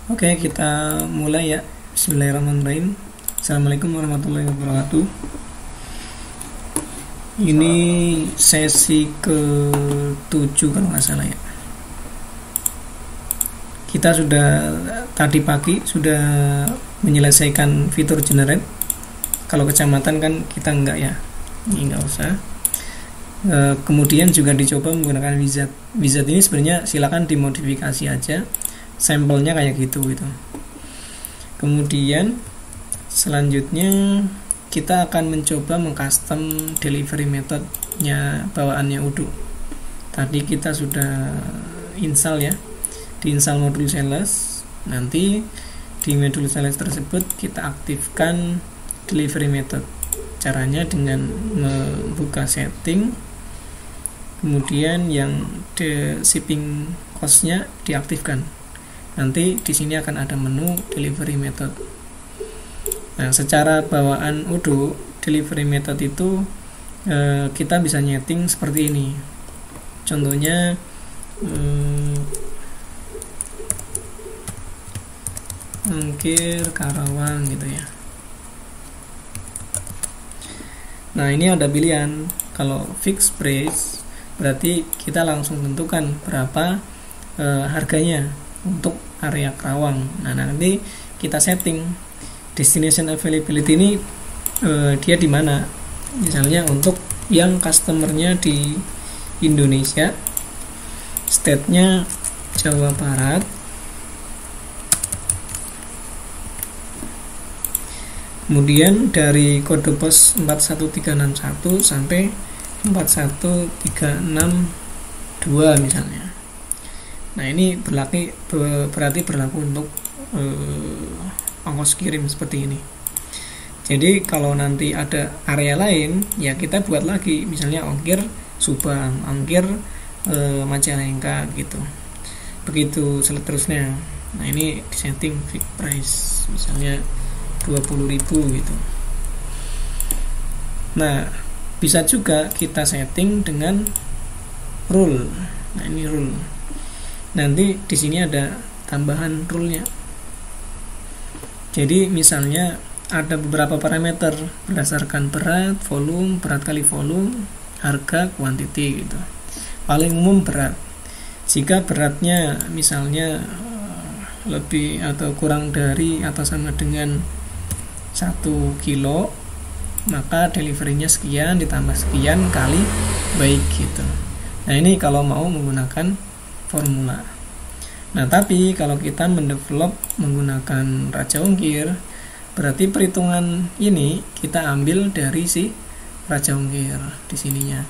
Oke, kita mulai ya. Bismillahirrahmanirrahim. Assalamualaikum warahmatullahi wabarakatuh. Ini sesi ke-7 kalau nggak salah ya. Kita sudah tadi pagi sudah menyelesaikan fitur generate. Kalau kecamatan kan kita enggak ya. Ini enggak usah. Kemudian juga dicoba menggunakan wizard. Wizard ini sebenarnya silakan dimodifikasi aja. Sampelnya kayak gitu. Kemudian selanjutnya kita akan mencoba mengcustom delivery methodnya bawaannya Odoo. Tadi kita sudah install ya, diinstal modul sales. Nanti di modul sales tersebut kita aktifkan delivery method. Caranya dengan membuka setting, kemudian yang shipping cost-nya diaktifkan. Nanti di sini akan ada menu delivery method. Nah, secara bawaan Odoo delivery method itu kita bisa nyeting seperti ini. Contohnya ongkir Karawang gitu ya. Nah, ini ada pilihan. Kalau fixed price berarti kita langsung tentukan berapa harganya untuk area Karawang. Nah, nanti kita setting destination availability ini dia di mana. Misalnya untuk yang customernya di Indonesia, state-nya Jawa Barat, kemudian dari kode pos 41361 sampai 41362 misalnya. Nah, ini berarti berlaku untuk ongkos kirim seperti ini. Jadi kalau nanti ada area lain, ya kita buat lagi, misalnya ongkir Subang, ongkir Majalengka gitu. Begitu seterusnya. Nah, ini disetting fixed price, misalnya 20.000 gitu. Nah, bisa juga kita setting dengan rule. Nah, ini rule. Nanti di sini ada tambahan rule-nya. Jadi misalnya ada beberapa parameter berdasarkan berat, volume, berat kali volume, harga, quantity gitu. Paling umum berat. Jika beratnya misalnya lebih atau kurang dari atau sama dengan 1 kilo, maka deliverynya sekian ditambah sekian kali baik gitu. Nah, ini kalau mau menggunakan formula. Nah, tapi kalau kita mendevelop menggunakan Raja Ongkir, berarti perhitungan ini kita ambil dari si Raja Ongkir di sininya.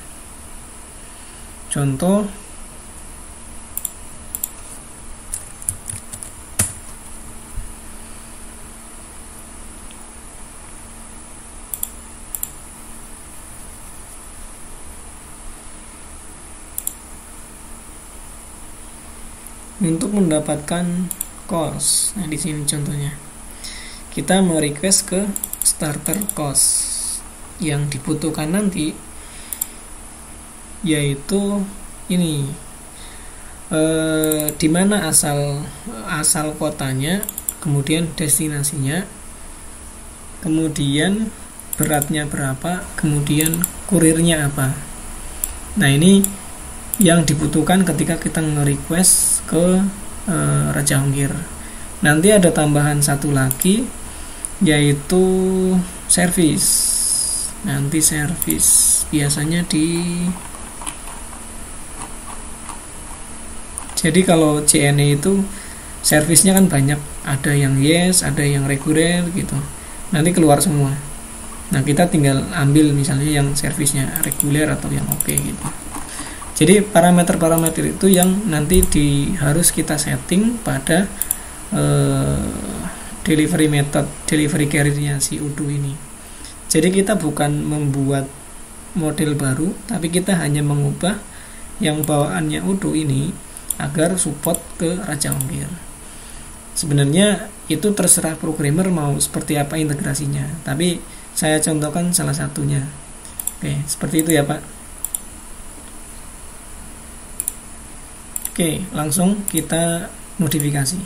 Contoh untuk mendapatkan cost. Nah, di sini contohnya kita merequest ke starter cost. Yang dibutuhkan nanti yaitu ini di mana asal kotanya, kemudian destinasinya, kemudian beratnya berapa, kemudian kurirnya apa. Nah, ini yang dibutuhkan ketika kita nge-request ke Raja Ongkir. Nanti ada tambahan satu lagi yaitu service. Nanti service biasanya jadi kalau CNE itu servisnya kan banyak, ada yang yes, ada yang reguler gitu. Nanti keluar semua. Nah, kita tinggal ambil misalnya yang servisnya reguler atau yang oke gitu. Jadi parameter-parameter itu yang nanti harus kita setting pada delivery method, delivery carrier-nya si Odoo ini. Jadi kita bukan membuat model baru, tapi kita hanya mengubah yang bawaannya Odoo ini agar support ke Raja Ongkir. Sebenarnya itu terserah programmer mau seperti apa integrasinya, tapi saya contohkan salah satunya. Oke, seperti itu ya Pak. Oke, langsung kita modifikasi.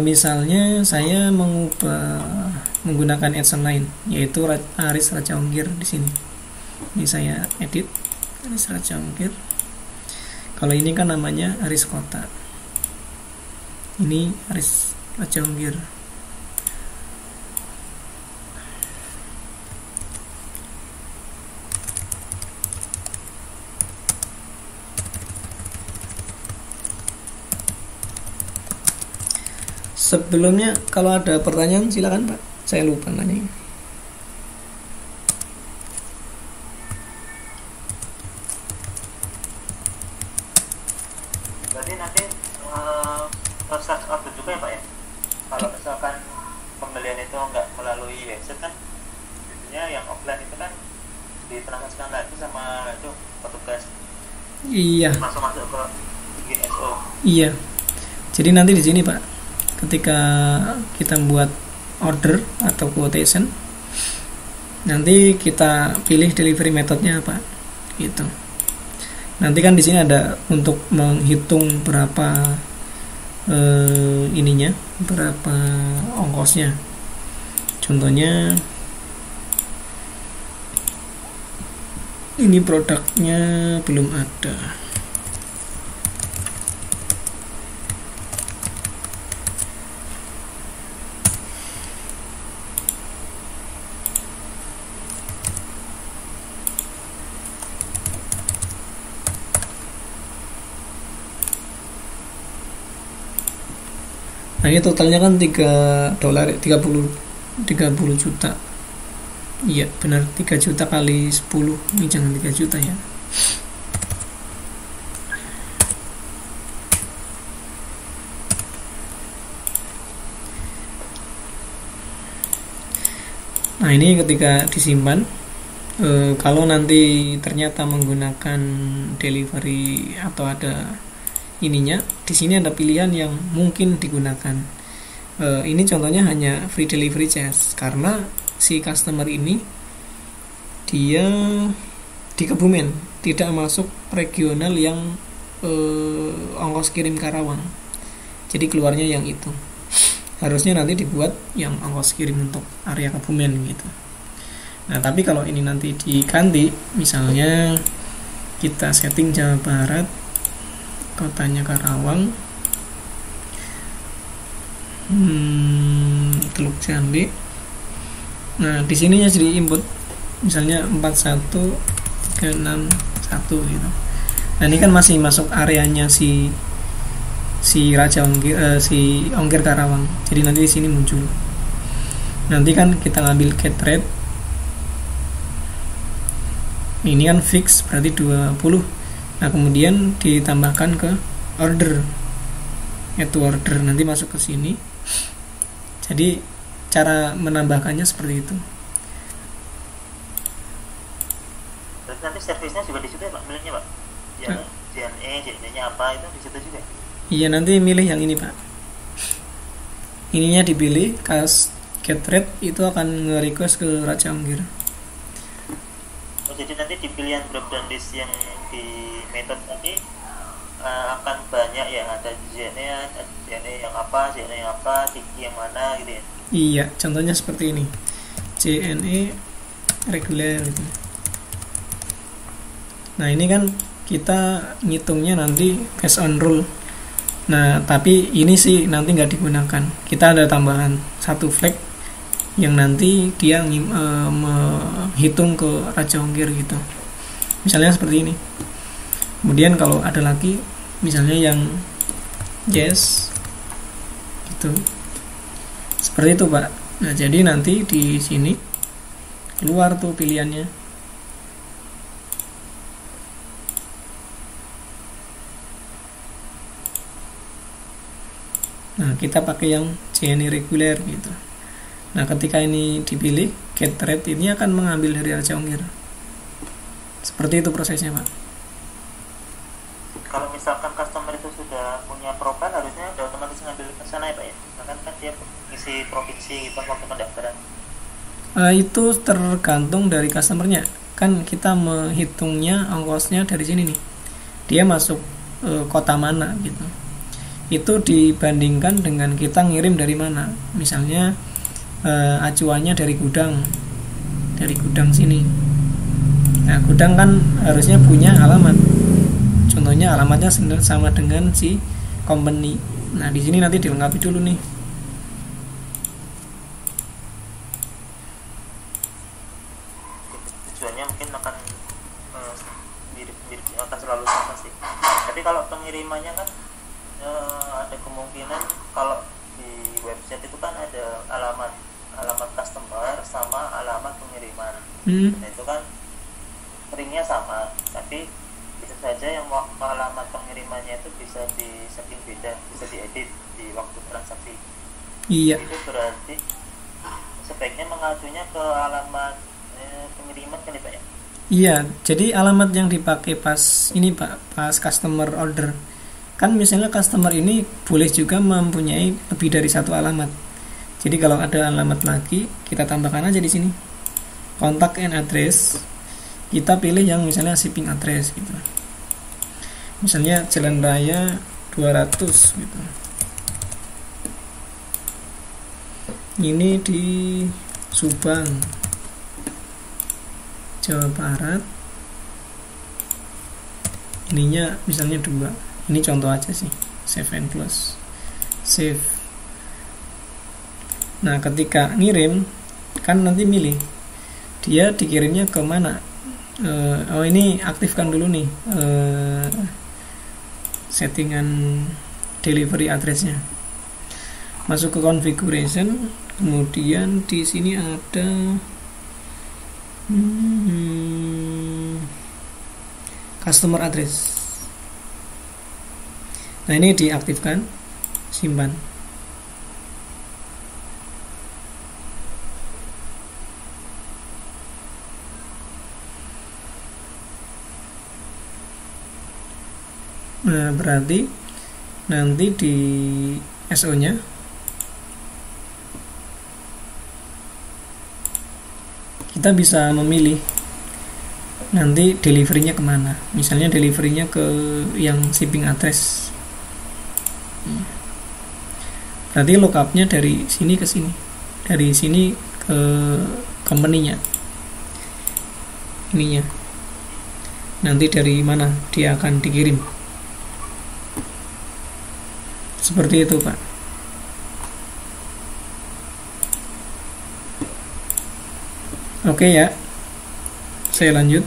Misalnya saya menggunakan adsense lain, yaitu Aris Raja Ongkir di sini. Ini saya edit Aris Raja Ongkir. Kalau ini kan namanya Aris Kota. Ini Aris Raja Ongkir. Sebelumnya kalau ada pertanyaan silakan Pak. Saya lupa nanya. Berarti nanti search order juga ya Pak ya? Kalau misalkan pembelian itu nggak melalui website kan, biasanya yang offline itu kan ditransaksikan lagi sama itu petugas. Iya. Masuk ke GSO. Iya. Jadi nanti di sini Pak, ketika kita buat order atau quotation, nanti kita pilih delivery methodnya apa, gitu. Nanti kan di sini ada untuk menghitung berapa berapa ongkosnya. Contohnya ini produknya belum ada. Nah ini totalnya kan $3, 30 juta. Iya benar, 3 juta kali 10. Ini jangan 3 juta ya. Nah ini ketika disimpan, kalau nanti ternyata menggunakan delivery atau ada ininya, di sini ada pilihan yang mungkin digunakan. Ini contohnya hanya free delivery charge karena si customer ini dia di Kebumen, tidak masuk regional yang ongkos kirim Karawang. Jadi keluarnya yang itu. Harusnya nanti dibuat yang ongkos kirim untuk area Kebumen gitu. Nah, tapi kalau ini nanti diganti, misalnya kita setting Jawa Barat, kotanya Karawang, Teluk Jambe. Nah di sini ya jadi input misalnya 41361 gitu. Nah ini kan masih masuk areanya si Raja Ongkir, si Ongkir Karawang. Jadi nanti di sini muncul. Nanti kan kita ngambil get rate. Ini kan fix berarti 20. Nah kemudian ditambahkan ke order, itu order nanti masuk ke sini. Jadi cara menambahkannya seperti itu. Terus nanti servisnya juga di situ ya Pak, milihnya Pak? Yang JNE-nya apa itu di situ juga? Iya nanti milih yang ini Pak. Ininya dipilih, kas get rate itu akan nge-request ke Raja Ongkir. Oh jadi nanti di pilihan drop down list yang di method nanti akan banyak ya, ada JNE yang apa, Tiki yang mana gitu ya. Iya, contohnya seperti ini. JNE reguler gitu. Nah, ini kan kita ngitungnya nanti based on rule. Nah, tapi ini sih nanti nggak digunakan. Kita ada tambahan satu flag yang nanti dia menghitung ke Raja Ongkir gitu. Misalnya seperti ini. Kemudian kalau ada lagi misalnya yang yes gitu. Seperti itu, Pak. Nah, jadi nanti di sini keluar tuh pilihannya. Nah, kita pakai yang JNE reguler gitu. Nah, ketika ini dipilih, get rate ini akan mengambil dari Raja Ongkir. Seperti itu prosesnya, Pak. Kalau misalkan customer itu sudah punya profil, harusnya udah otomatis ngambil ke sana ya Pak ya? Bahkan kan dia isi provinsi gitu waktu pendaftaran. Itu tergantung dari customernya. Kan kita menghitungnya ongkosnya dari sini nih. Dia masuk kota mana gitu. itu dibandingkan dengan kita ngirim dari mana. Misalnya acuannya dari gudang sini. Nah, gudang kan harusnya punya alamat. Contohnya alamatnya sama dengan si company. Nah, di sini nanti dilengkapi dulu nih. Tujuannya mungkin akan selalu sama sih. Tapi kalau pengirimannya kan ada kemungkinan kalau di website itu kan ada alamat customer sama alamat pengiriman. Nah, itu kan seringnya sama, tapi bisa saja yang alamat pengirimannya itu bisa di setting beda, bisa diedit di waktu transaksi. Iya. Itu berarti sebaiknya mengacunya ke alamat pengiriman kan Pak ya? Iya, jadi alamat yang dipakai pas ini Pak, pas customer order. Kan misalnya customer ini boleh juga mempunyai lebih dari satu alamat. Jadi kalau ada alamat lagi, kita tambahkan aja di sini. Contact and address. Kita pilih yang misalnya shipping address gitu. Misalnya Jalan Raya 200 gitu. Ini di Subang, Jawa Barat. Ininya misalnya 2. Ini contoh aja sih. Save and close. Save. Nah, ketika ngirim kan nanti milih dia dikirimnya ke mana. Ini aktifkan dulu nih settingan delivery addressnya. Masuk ke configuration, kemudian di sini ada customer address. Nah, ini diaktifkan, simpan. Nah, berarti nanti di SO nya kita bisa memilih nanti deliverynya kemana. Misalnya deliverynya ke yang shipping address. Berarti lookupnya dari sini ke sini, dari sini ke company-nya, ininya. Nanti dari mana dia akan dikirim. Seperti itu Pak. Oke ya, saya lanjut.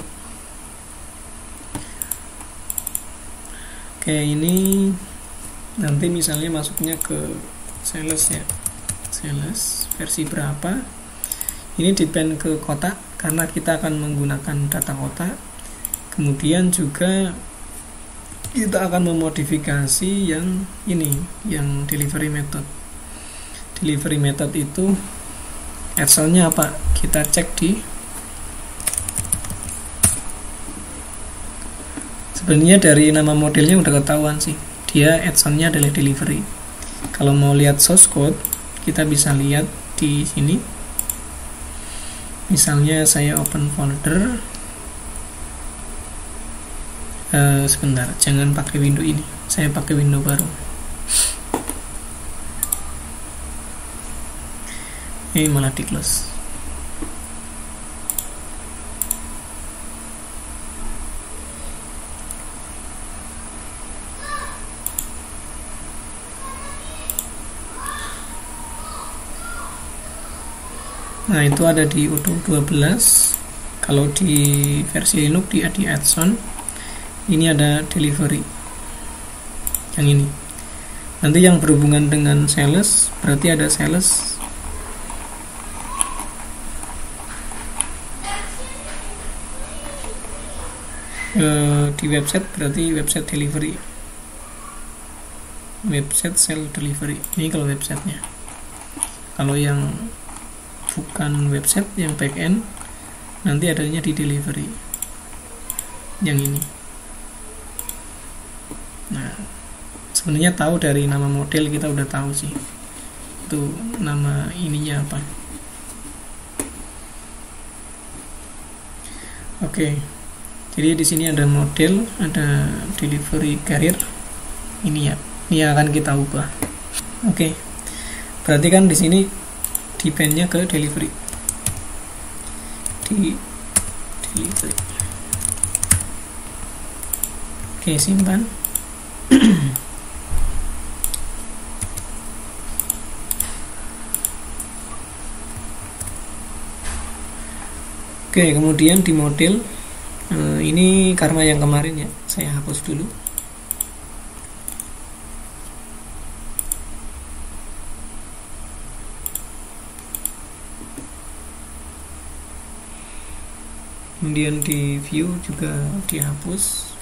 Oke, ini nanti misalnya masuknya ke sales ya, sales versi berapa. Ini depend ke kota karena kita akan menggunakan data kota. Kemudian juga kita akan memodifikasi yang ini, yang delivery method. Delivery method itu add-onnya apa? Kita cek di, sebenarnya dari nama modelnya udah ketahuan sih, dia add-onnya adalah delivery. Kalau mau lihat source code, kita bisa lihat di sini. Misalnya saya open folder. Sebentar, jangan pakai window ini, saya pakai window baru. Ini malah di close. Nah, itu ada di Udo 12. Kalau di versi Linux dia di add-on. Ini ada delivery yang ini. Nanti yang berhubungan dengan sales berarti ada sales. Di website berarti website delivery, website sell delivery. Ini kalau websitenya. Kalau yang bukan website, yang backend, nanti adanya di delivery yang ini. Nah, sebenarnya tahu dari nama model kita udah tahu sih itu nama ininya apa. Oke, jadi di sini ada model, ada delivery carrier ini ya, yang akan kita ubah. Oke. Berarti kan di sini depend-nya ke delivery. Di delivery. Oke, simpan. Oke, kemudian di model ini karena yang kemarin ya, saya hapus dulu. Kemudian di view juga dihapus.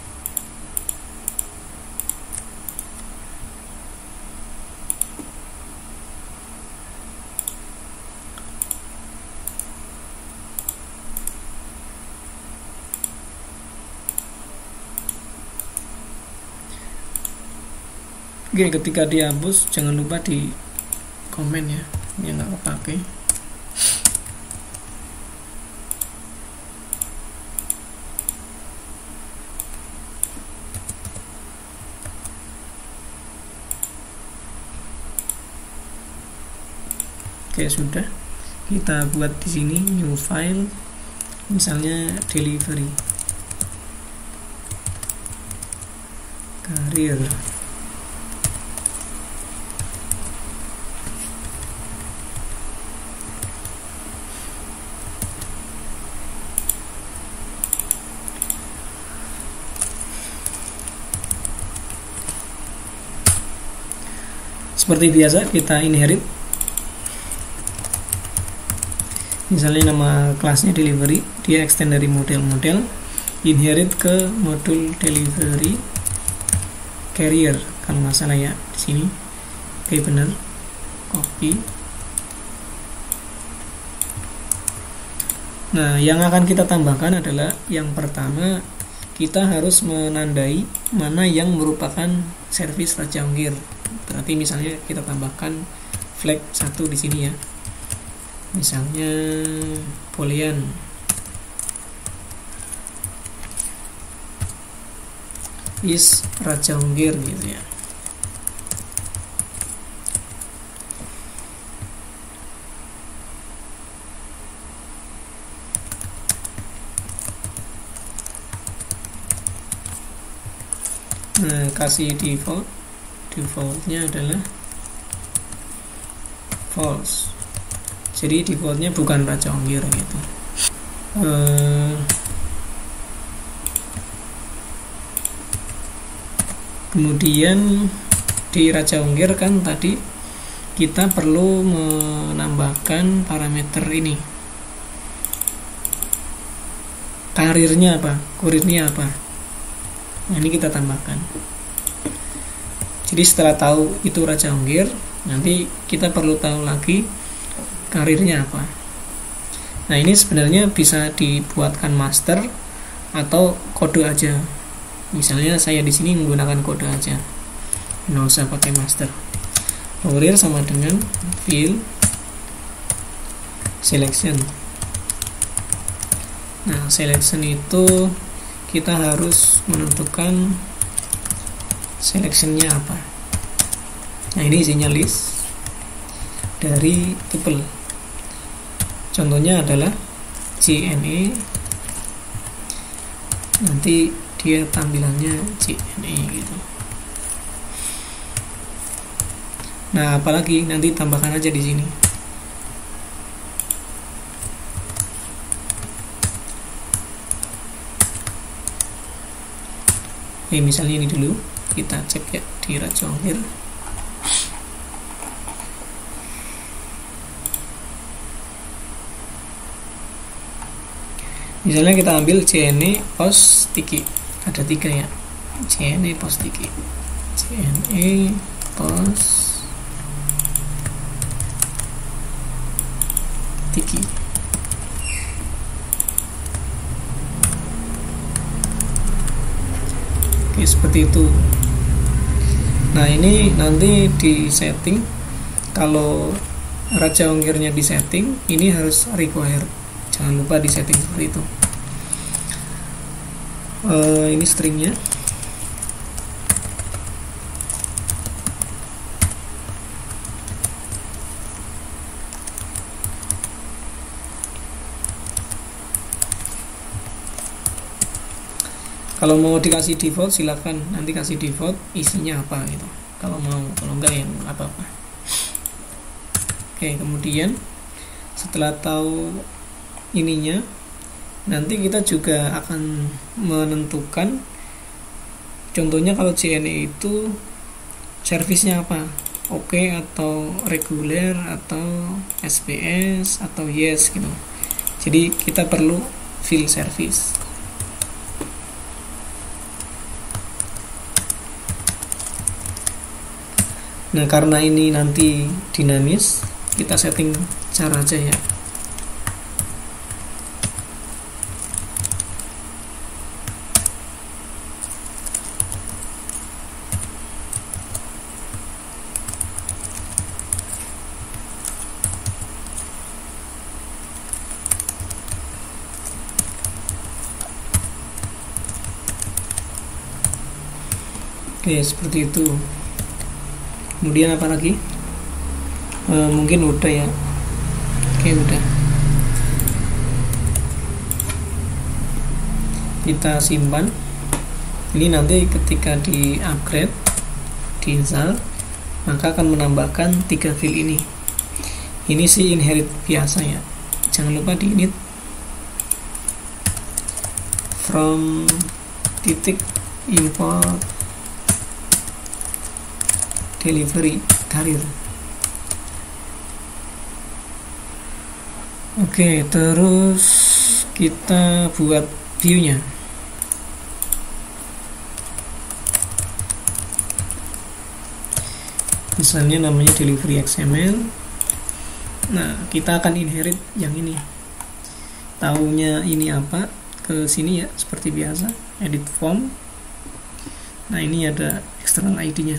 Oke, ketika dihapus jangan lupa di komen ya, yang nggak kepake. Oke, sudah. Kita buat di sini new file, misalnya delivery carrier. Seperti biasa kita inherit, misalnya nama kelasnya delivery, dia extend dari model-model, inherit ke modul delivery carrier kalau nggak salah ya di sini. Oke, benar, copy. Nah, yang akan kita tambahkan adalah yang pertama, kita harus menandai mana yang merupakan servis Raja Ongkir. Berarti misalnya kita tambahkan flag 1 di sini ya. Misalnya boolean is Raja Ongkir gitu ya. Nah, kasih defaultnya adalah false. Jadi defaultnya bukan Raja Ongkir gitu. Kemudian di Raja Ongkir kan tadi kita perlu menambahkan parameter ini. Karirnya apa? Kurirnya apa? Nah, ini kita tambahkan. Jadi setelah tahu itu Raja Ongkir, nanti kita perlu tahu lagi karirnya apa. Nah, ini sebenarnya bisa dibuatkan master atau kode aja. Misalnya saya di sini menggunakan kode aja, nggak usah pakai master. Kurir sama dengan field selection. Nah, selection itu kita harus menentukan selectionnya apa. Nah, ini isinya list dari tuple. Contohnya adalah JNE. Nanti dia tampilannya JNE gitu. Nah, apalagi nanti tambahkan aja di sini. Misalnya ini dulu kita cek ya di Raja Ongkir. Misalnya kita ambil JNE pos tiki, ada 3 ya, JNE pos tiki, JNE pos tiki. Oke, seperti itu. Nah, ini nanti di setting, kalau Raja Ongkirnya di setting, ini harus require, jangan lupa di setting seperti itu. Ini stringnya. Kalau mau dikasih default silakan nanti kasih default isinya apa gitu. Kalau mau, kalau enggak yang apa-apa. Oke, kemudian setelah tahu ininya, nanti kita juga akan menentukan, contohnya kalau JNE itu servisnya apa, oke atau reguler atau SPS atau yes gitu. Jadi kita perlu field service. Nah, karena ini nanti dinamis, kita setting cara aja ya. Oke, seperti itu. Kemudian apa lagi? Mungkin udah ya. Oke, udah. Kita simpan. Ini nanti ketika di upgrade, di install, maka akan menambahkan 3 field ini. Ini sih inherit biasa ya. Jangan lupa di init from titik import delivery karir. Oke, terus kita buat view-nya. Misalnya namanya delivery XML. Nah, kita akan inherit yang ini. Taunya ini apa? Ke sini ya, seperti biasa, edit form. Nah, ini ada external ID-nya.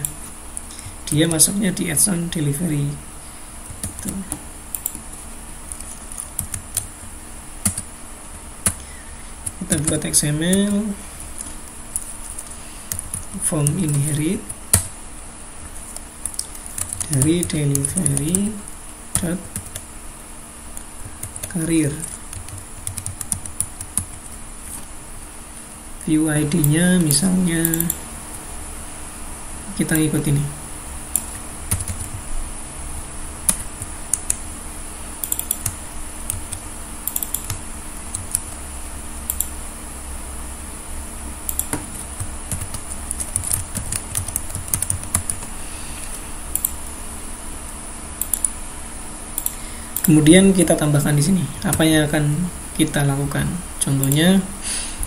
Dia masuknya di add on delivery. Tuh. Kita buat XML form inherit dari delivery dot career. View ID-nya misalnya kita ikut ini. Kemudian kita tambahkan di sini apa yang akan kita lakukan. Contohnya,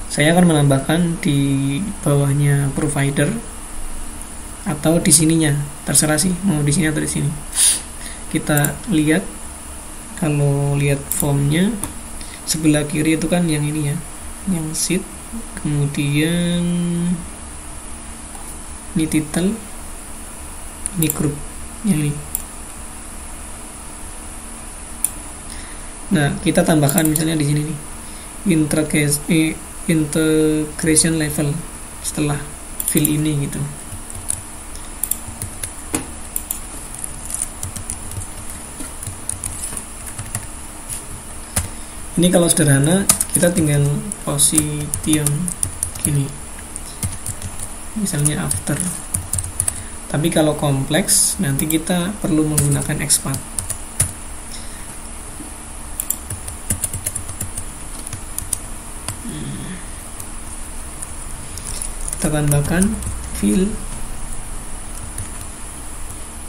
saya akan menambahkan di bawahnya provider atau di sininya, terserah sih mau di sini atau di sini. Kita lihat, kalau lihat formnya sebelah kiri itu kan yang ini ya, yang sheet, kemudian ini title, ini group, yang ini. Nah, kita tambahkan misalnya di sini nih, integration level setelah field ini gitu. Ini kalau sederhana kita tinggal position gini, misalnya after. Tapi kalau kompleks nanti kita perlu menggunakan expand. Kita tambahkan field.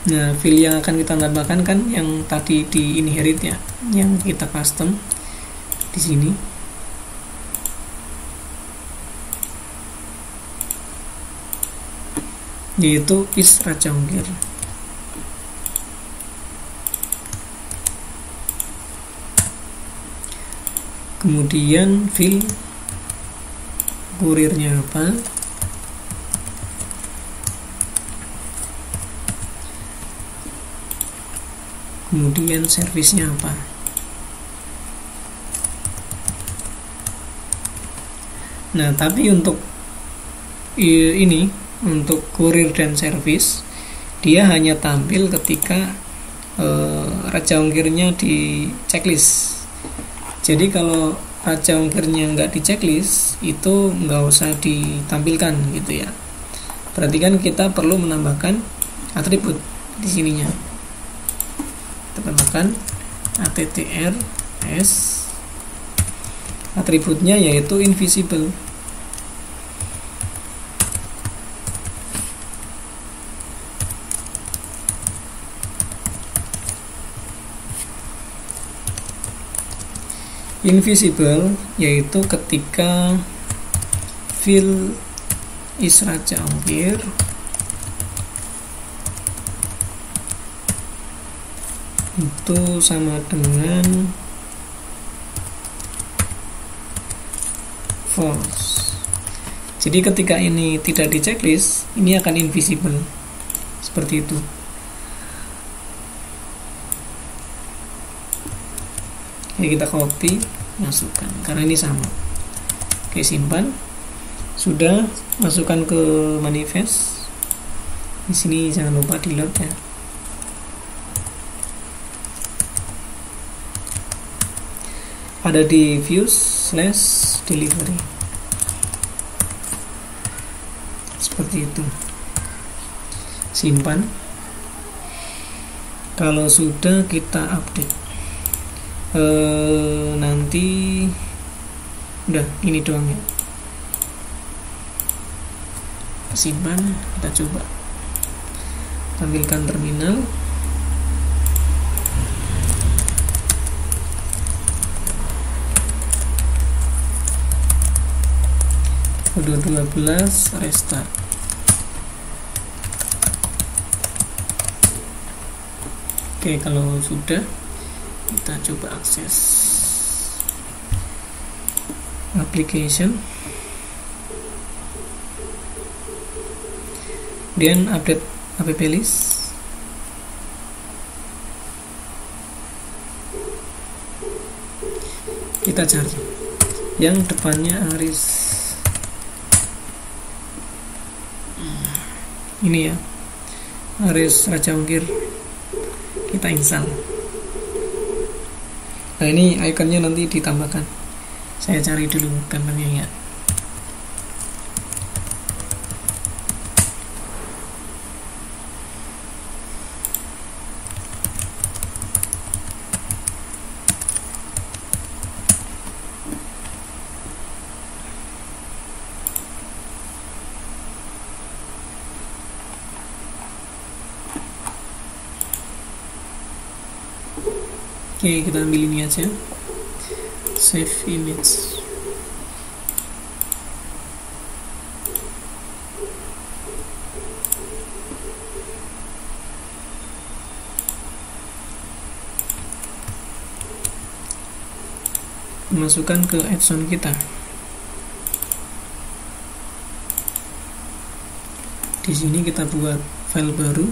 Nah, field yang akan kita tambahkan kan yang tadi di inherit ya, yang kita custom di sini. Yaitu is Raja Ongkir. Kemudian field kurirnya apa? Kemudian servisnya apa? Nah, tapi untuk ini, untuk kurir dan servis, dia hanya tampil ketika Raja Ongkirnya di checklist. Jadi kalau raja ongkirnya nggak di checklist, itu nggak usah ditampilkan gitu ya. Berarti kan kita perlu menambahkan atribut di sininya. Kita tambahkan attrs, atributnya yaitu invisible. Invisible yaitu ketika fill is raja ongkir itu sama dengan false. Jadi ketika ini tidak di checklist, ini akan invisible seperti itu. Oke, kita copy, masukkan karena ini sama. Oke, simpan. Sudah, masukkan ke manifest. Di sini jangan lupa di load ya. Ada di views/delivery. Seperti itu. Simpan. Kalau sudah, kita update. Nanti udah ini doang ya. Simpan, kita coba tampilkan terminal. Udah 12 restart. Oke, kalau sudah, kita coba akses application, kemudian update app list. Kita cari yang depannya Aris, ini ya, Aris Raja Ongkir. Kita install. Nah, ini ikonnya nanti ditambahkan. Saya cari dulu gambarnya ya. Oke, kita ambil ini aja, save image. Masukkan ke add-on kita. Di sini kita buat file baru,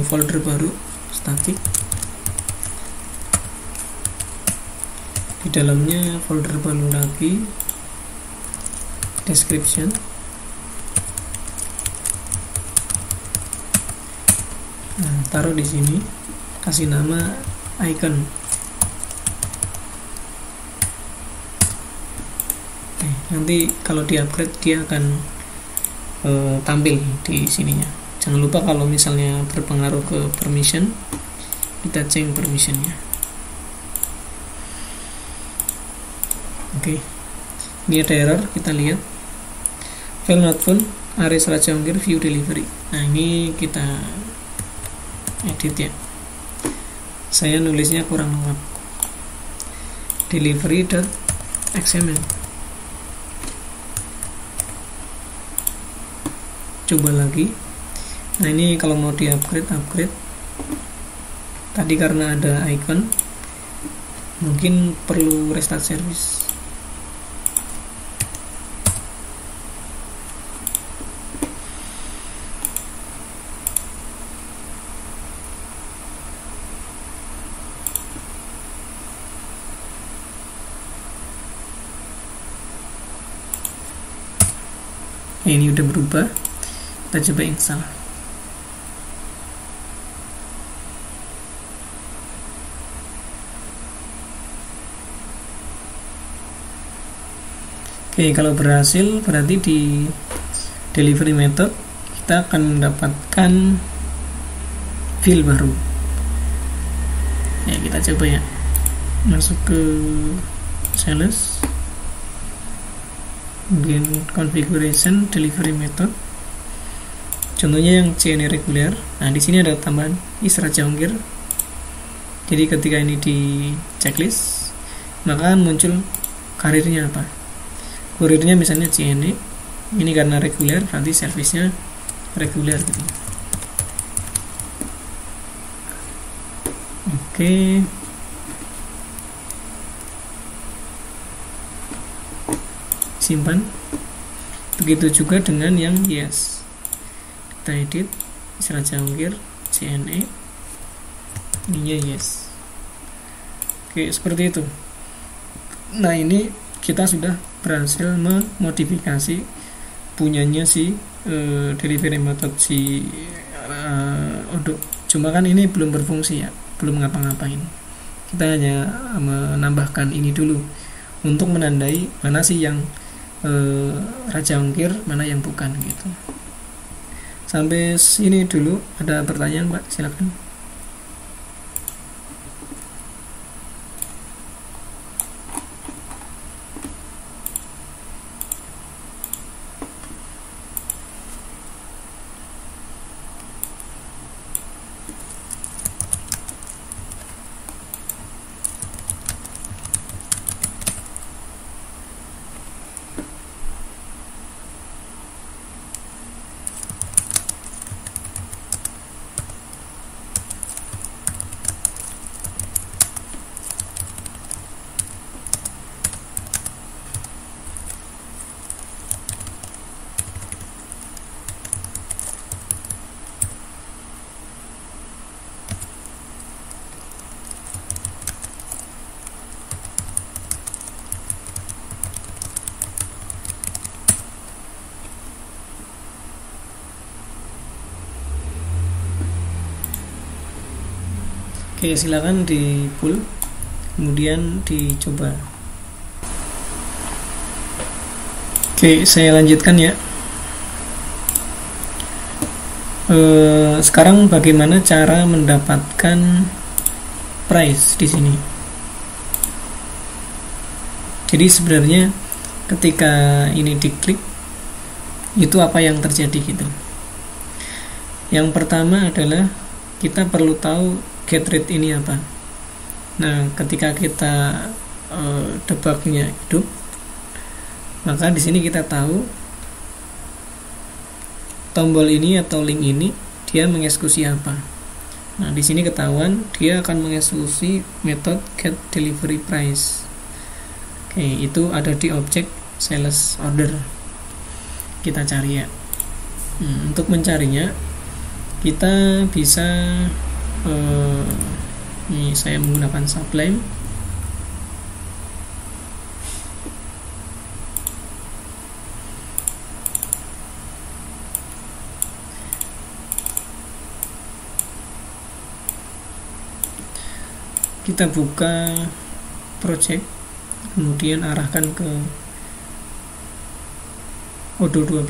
folder baru, static. Di dalamnya folder baru lagi, description. Nah, taruh di sini, kasih nama icon. Nanti kalau di upgrade dia akan tampil di sininya. Jangan lupa kalau misalnya berpengaruh ke permission, kita change permissionnya. Oke, ini ada error, kita lihat file not found, Aris Raja Ongkir view delivery. Nah, ini kita edit ya. Saya nulisnya kurang lengkap. Delivery.xml. Coba lagi. Nah, ini kalau mau di upgrade. Tadi karena ada icon, mungkin perlu restart service. Ini udah berubah. Kita coba install. Oke, kalau berhasil berarti di delivery method kita akan mendapatkan field baru. Ya, kita coba ya. Masuk ke sales, kemudian configuration delivery method. Contohnya yang CNE reguler. Nah, di sini ada tambahan is Raja Ongkir. Jadi ketika ini di checklist, maka muncul karirnya apa. Kurirnya misalnya CNE. Ini karena reguler, berarti servisnya reguler gitu. Oke. Simpan. Begitu juga dengan yang yes. Kita edit Raja Ongkir CNE, ininya yes. Oke, seperti itu. Nah, ini kita sudah berhasil memodifikasi punyanya si delivery method si Odoo. Cuma kan ini belum berfungsi ya, belum ngapa-ngapain. Kita hanya menambahkan ini dulu untuk menandai mana sih yang Raja Ongkir, mana yang bukan gitu. Sampai sini dulu. Ada pertanyaan, Pak? Silakan. Oke, silakan di pull, kemudian dicoba. Oke, saya lanjutkan ya. Sekarang bagaimana cara mendapatkan price di sini? Jadi sebenarnya ketika ini diklik, itu apa yang terjadi gitu. Yang pertama adalah kita perlu tahu get rate ini apa. Nah, ketika kita debugnya hidup, maka di sini kita tahu tombol ini atau link ini dia mengeksekusi apa. Nah, di sini ketahuan dia akan mengeksekusi metode get delivery price. Oke, itu ada di objek sales order. Kita cari ya. Untuk mencarinya kita bisa ini saya menggunakan Sublime. Kita buka project, kemudian arahkan ke Odoo 12.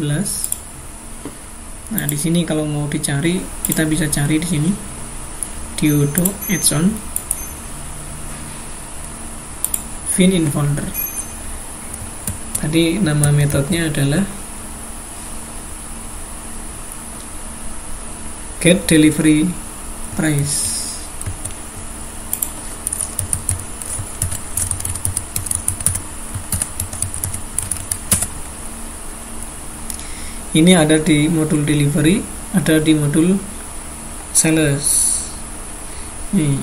Nah, di sini kalau mau dicari, kita bisa cari di sini di Odoo add-on find in folder. Tadi nama metodenya adalah get delivery price. Ini ada di modul delivery, ada di modul sales. Nih,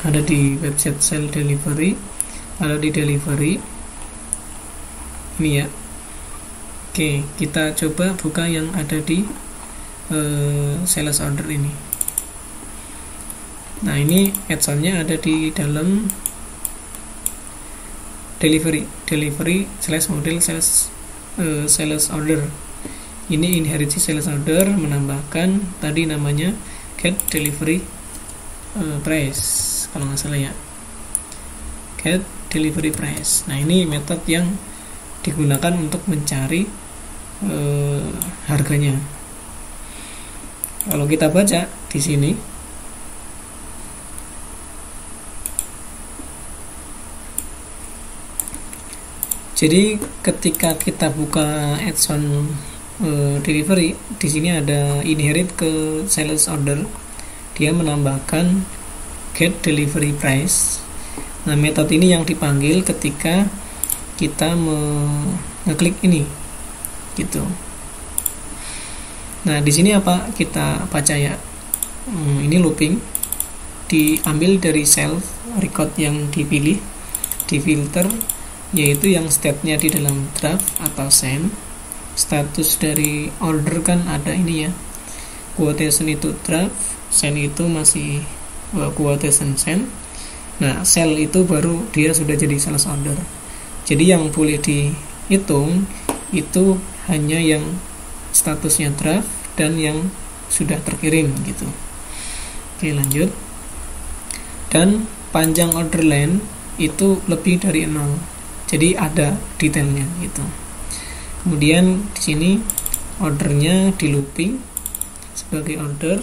ada di website sales delivery, ada di delivery. Ini ya. Oke, kita coba buka yang ada di sales order ini. Nah, ini add-onnya ada di dalam delivery slash model sales order. Ini inherit sales order, menambahkan tadi namanya get delivery price, kalau nggak salah ya, get delivery price. Nah, ini metode yang digunakan untuk mencari harganya. Kalau kita baca di sini, jadi ketika kita buka add-on delivery, di sini ada inherit ke sales order, dia menambahkan get delivery price. Nah, metode ini yang dipanggil ketika kita ngeklik ini, gitu. Nah, di sini apa kita baca ya? Ini looping, diambil dari self record yang dipilih, difilter, yaitu yang state-nya di dalam draft atau send. Status dari order kan ada ini ya, quotation itu draft, send itu masih quotation send. Nah, sell itu baru dia sudah jadi sales order. Jadi yang boleh dihitung itu hanya yang statusnya draft dan yang sudah terkirim gitu. Oke, lanjut. Dan panjang order line itu lebih dari 0. Jadi ada detailnya gitu. Kemudian di sini ordernya di looping sebagai order.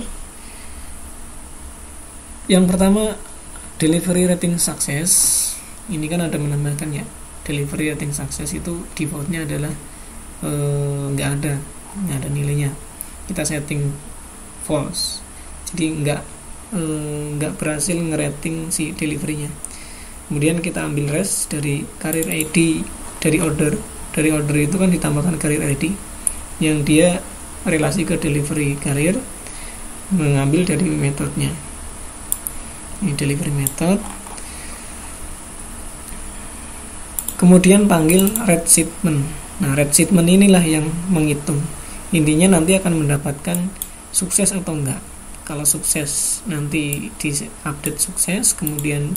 Yang pertama, delivery rating success. Ini kan ada menambahkan ya, delivery rating success itu defaultnya adalah nggak ada nilainya. Kita setting false, jadi nggak berhasil ngerating si deliverynya. Kemudian kita ambil res dari career ID dari order itu kan ditambahkan career ID yang dia relasi ke delivery career, mengambil dari metodenya. Ini delivery method. Kemudian panggil red shipment. Nah, red shipment inilah yang menghitung. Intinya nanti akan mendapatkan sukses atau enggak. Kalau sukses nanti di update sukses, kemudian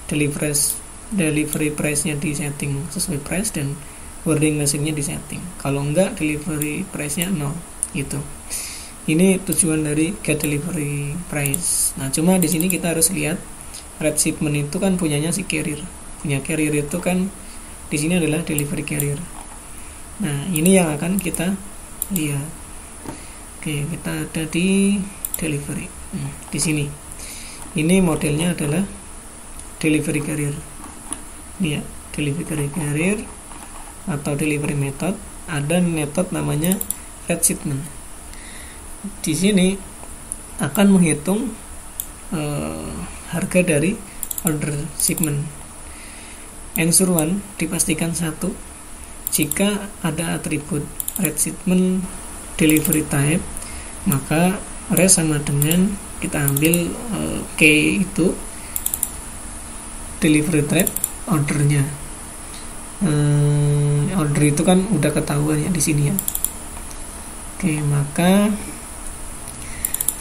delivery price-nya di setting sesuai price dan wording message-nya di setting. Kalau enggak, delivery price-nya 0 gitu. Ini tujuan dari get delivery price. Nah, cuma di sini kita harus lihat red shipment itu kan punyanya si carrier. Punya carrier itu kan di sini adalah delivery carrier. Nah, ini yang akan kita lihat. Oke, kita ada di delivery. Di sini. Ini modelnya adalah delivery carrier. Ini ya, delivery carrier atau delivery method. Ada method namanya red shipment. Di sini akan menghitung harga dari order shipment. Answer 1 dipastikan 1 jika ada atribut red shipment delivery type, maka res sama dengan kita ambil key itu delivery type ordernya. Order itu kan udah ketahuan ya di sini ya. Oke, maka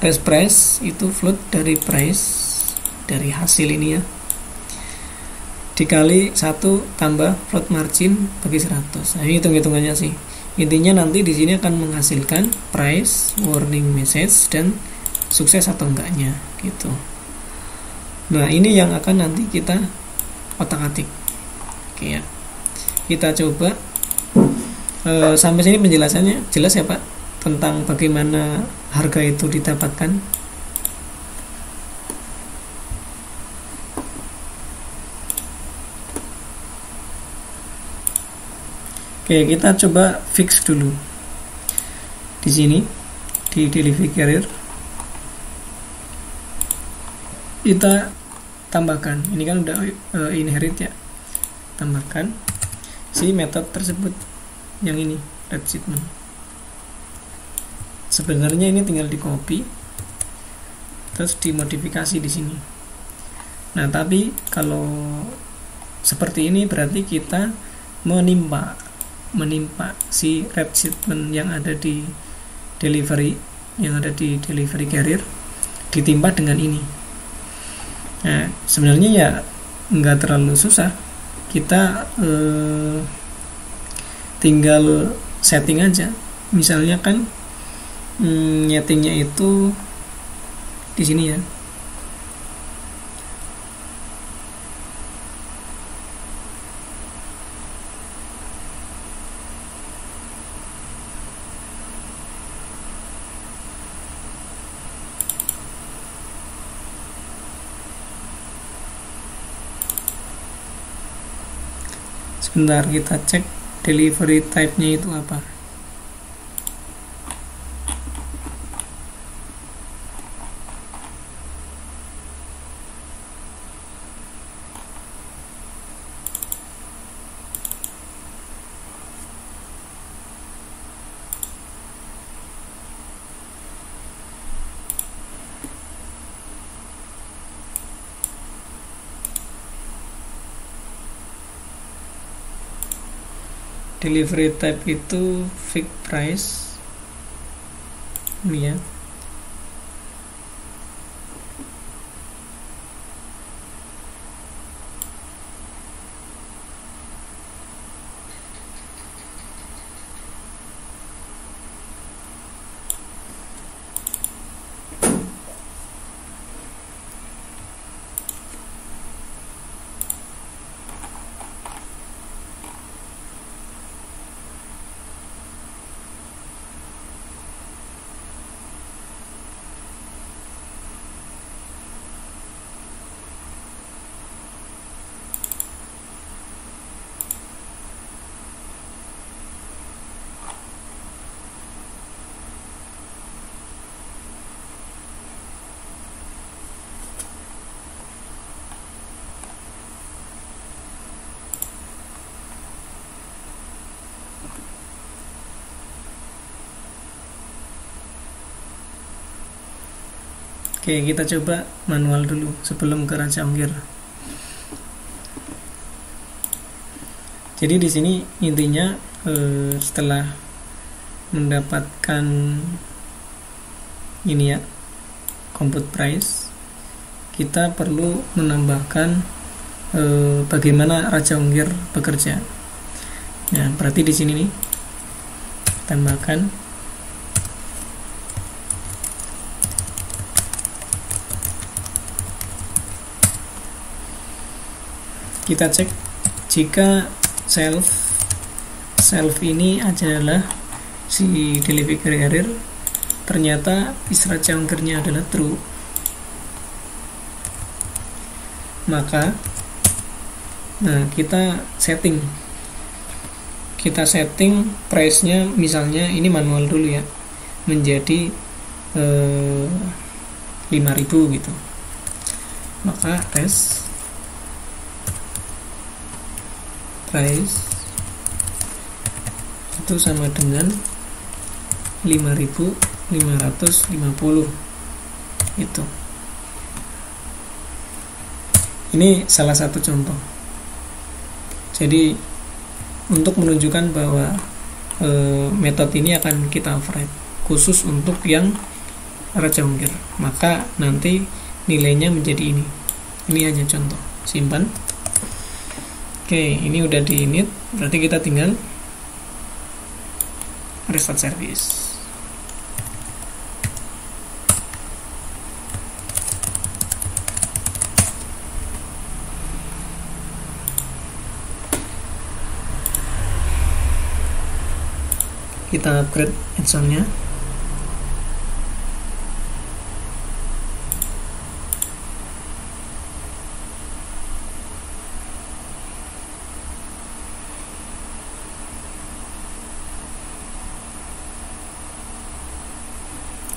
res price itu float dari price dari hasil ini ya, dikali 1 tambah float margin bagi 100. Nah, ini hitung-hitungannya sih. Intinya nanti di sini akan menghasilkan price, warning message, dan sukses atau enggaknya gitu. Nah, ini yang akan nanti kita otak-atik. Oke ya. Kita coba sampai sini penjelasannya jelas ya Pak, tentang bagaimana harga itu didapatkan. Oke, kita coba fix dulu. Di sini di delivery carrier kita tambahkan. Ini kan udah inherit ya. Tambahkan si metode tersebut yang ini red shipment. Sebenarnya ini tinggal di copy terus dimodifikasi di sini. Nah, tapi kalau seperti ini berarti kita menimpa si red shipment yang ada di delivery carrier ditimpa dengan ini. Nah, sebenarnya ya nggak terlalu susah, kita tinggal setting aja. Misalnya kan nyetingnya itu di sini ya. Sebentar, kita cek delivery type-nya itu apa. Delivery type itu fixed price ini ya. Oke, kita coba manual dulu sebelum ke Raja Ongkir. Jadi di sini intinya setelah mendapatkan ini ya, compute price, kita perlu menambahkan bagaimana Raja Ongkir bekerja. Nah, berarti di sini nih tambahkan kita cek jika self ini adalah si delivery carrier, ternyata is Raja Ongkirnya adalah true, maka kita setting price nya, misalnya ini manual dulu ya, menjadi 5.000 gitu. Maka res price itu sama dengan 5.550 itu. Ini salah satu contoh. Jadi untuk menunjukkan bahwa metode ini akan kita override khusus untuk yang Raja Ongkir, maka nanti nilainya menjadi ini. Ini hanya contoh, simpan. Oke, ini udah di init, berarti kita tinggal restart service. Kita upgrade add-onnya.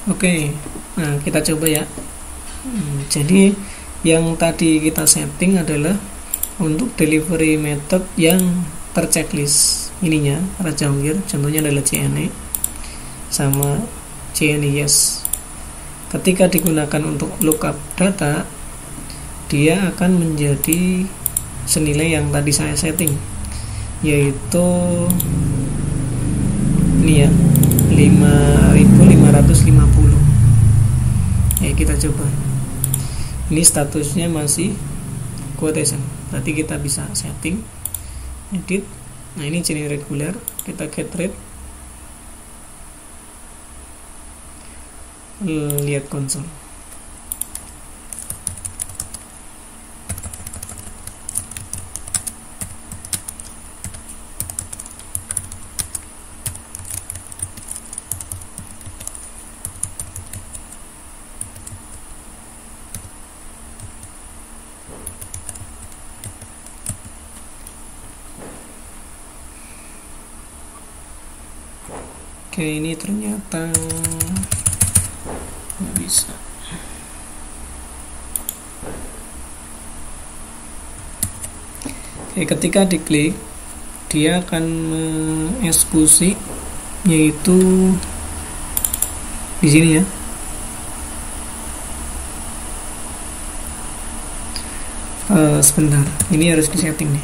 Oke, nah kita coba ya. Jadi yang tadi kita setting adalah untuk delivery method yang terchecklist ininya Raja Ongkir, contohnya adalah CNE sama CNE yes. Ketika digunakan untuk lookup data, dia akan menjadi senilai yang tadi saya setting, yaitu ini ya, 5.550. Ya, kita coba. Ini statusnya masih quotation. Berarti kita bisa setting, edit. Nah, ini jenis regular. Kita get rate. Lihat konsol. Oke, ini ternyata nggak bisa. Oke, ketika diklik dia akan mengeksekusi, yaitu di sini ya. Sebentar, ini harus disetting nih.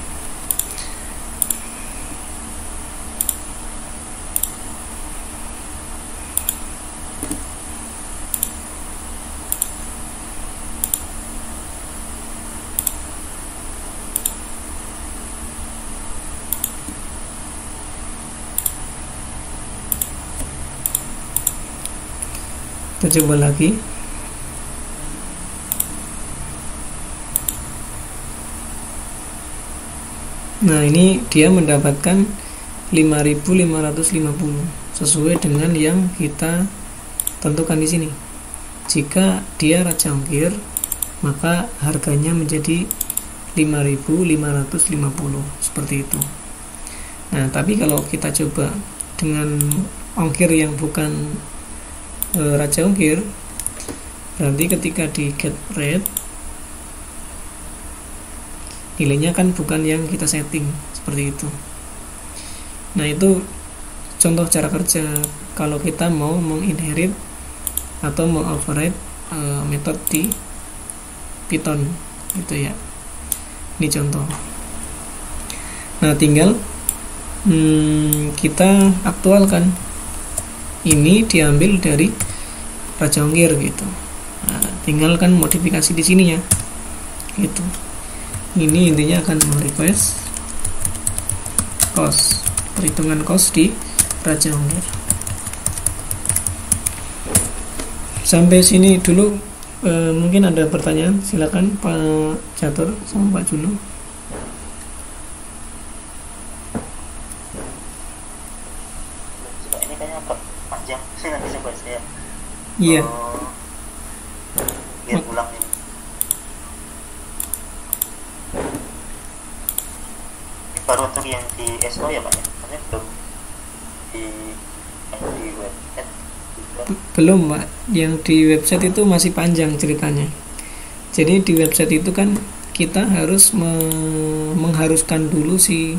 Kita coba lagi. Nah, ini dia mendapatkan 5.550 sesuai dengan yang kita tentukan di sini. Jika dia raja ongkir, maka harganya menjadi 5.550 seperti itu. Nah, tapi kalau kita coba dengan ongkir yang bukan raja ongkir, berarti ketika di get rate nilainya kan bukan yang kita setting seperti itu. Nah, itu contoh cara kerja kalau kita mau menginherit atau mengoverride metode di Python gitu ya. Ini contoh. Nah, tinggal kita aktualkan. Ini diambil dari raja ongkir gitu. Nah, tinggal kan modifikasi di sininya gitu. Ini intinya akan merequest cost, perhitungan cost di raja ongkir. Sampai sini dulu. Mungkin ada pertanyaan, silakan Pak Catur sama Pak Juno. Ini kayaknya agak panjang sih, nanti coba saya Iya. biar ulang ini. Ini baru untuk yang di SO ya Pak ya? Maksudnya belum di website. Belum, Pak. Yang di website itu masih panjang ceritanya. Jadi di website itu kan kita harus mengharuskan dulu si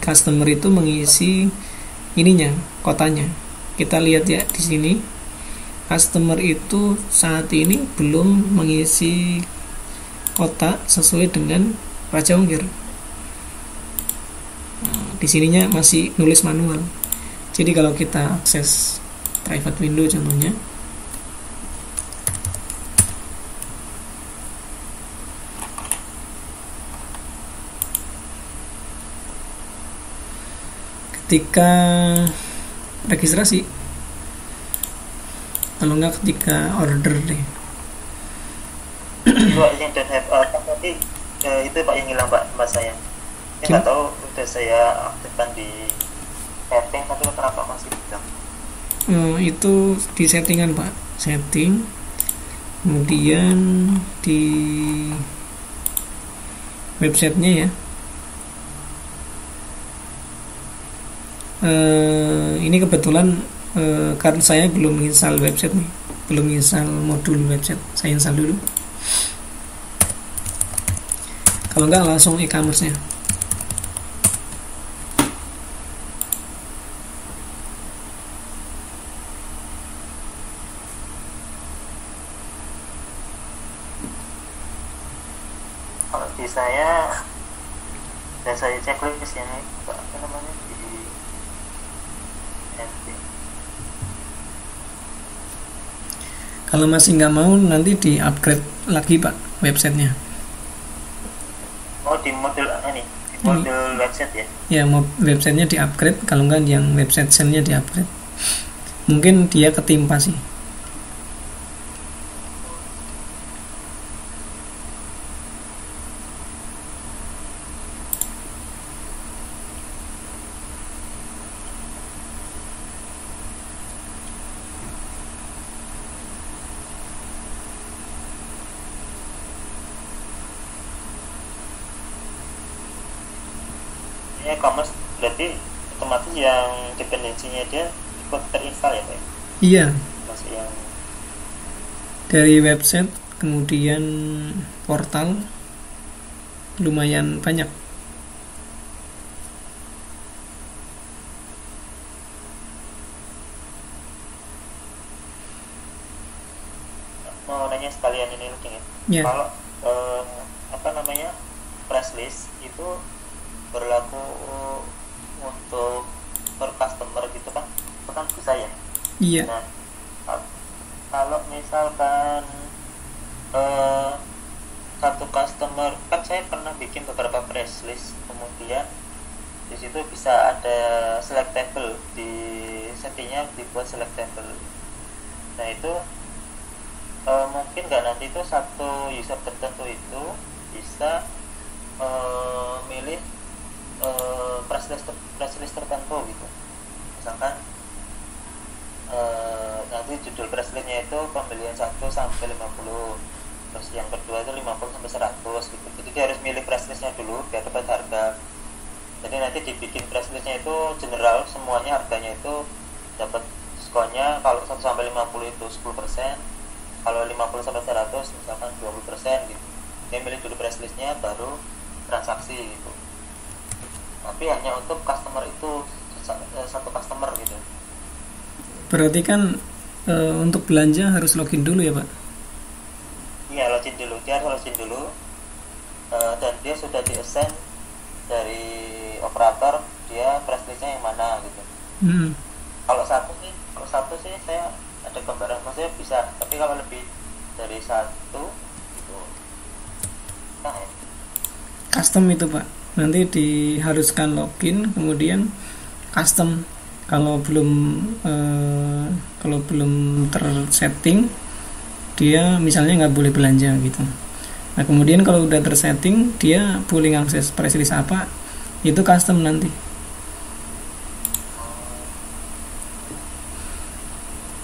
customer itu mengisi ininya, kotanya. Kita lihat ya di sini, customer itu saat ini belum mengisi kota sesuai dengan raja ongkir. Di sininya masih nulis manual. Jadi kalau kita akses private window contohnya, ketika registrasi, kalau enggak ketika order deh. Itu yang don't have nanti itu Pak yang hilang Pak, Mas saya. Saya nggak tahu udah saya aktifkan di setting tapi kenapa masih hilang. Itu di settingan Pak, setting, kemudian di websitenya ya. Ini kebetulan karena saya belum install website nih, belum install modul website, saya install dulu. Kalau enggak langsung e-commerce-nya. Kalau di saya dan saya checklist yang apa namanya di setting. Kalau masih nggak mau, nanti di upgrade lagi Pak websitenya. Oh, di model ini, di model website ya? Ya, mau websitenya di upgrade, kalau nggak yang website nya di upgrade. Mungkin dia ketimpa sih. E-commerce berarti otomatis yang dependensinya dia ikut terinstall ya Pak? Iya, Masih yang dari website kemudian portal lumayan banyak. mau nanya sekalian ini lagi ya. Ya, Kalau apa namanya press list itu berlaku untuk per customer gitu kan? Itu kan bisa ya. iya, Nah, kalau misalkan satu customer kan saya pernah bikin beberapa press list, kemudian di situ bisa ada selectable, di settingnya dibuat selectable. Nah itu mungkin nggak nanti itu satu user tertentu itu bisa milih press list tertentu gitu. Misalkan nanti judul press listnya itu pembelian 1 sampai 50, terus yang kedua itu 50 sampai 100 gitu. Jadi dia harus milih press listnya dulu biar dapat harga. Jadi nanti dibikin press listnya itu general, semuanya harganya itu dapat diskonnya. Kalau 1 sampai 50 itu 10%, kalau 50 sampai 100 misalkan 20% gitu. Dia milih dulu press listnya baru transaksi gitu. Tapi hanya untuk customer itu, satu customer gitu. berarti kan untuk belanja harus login dulu ya Pak? Iya, login dulu, dia harus login dulu, dan dia sudah di-assign dari operator dia press listnya yang mana gitu. Kalau satu sih saya ada gambaran, maksudnya bisa, tapi kalau lebih dari satu gitu, nah ya. Custom itu Pak, nanti diharuskan login kemudian custom. Kalau belum tersetting, dia misalnya nggak boleh belanja gitu. Nah kemudian kalau udah tersetting, dia boleh ngakses press list apa, itu custom nanti.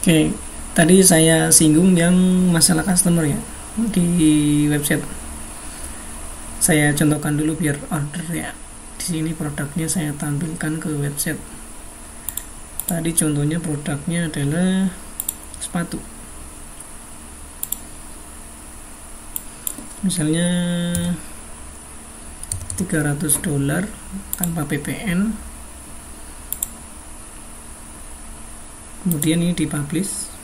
Oke, tadi saya singgung yang masalah customer ya di website. Saya contohkan dulu biar order ya. Di sini produknya saya tampilkan ke website. Tadi contohnya produknya adalah sepatu. Misalnya $300 tanpa PPN. Kemudian ini dipublish.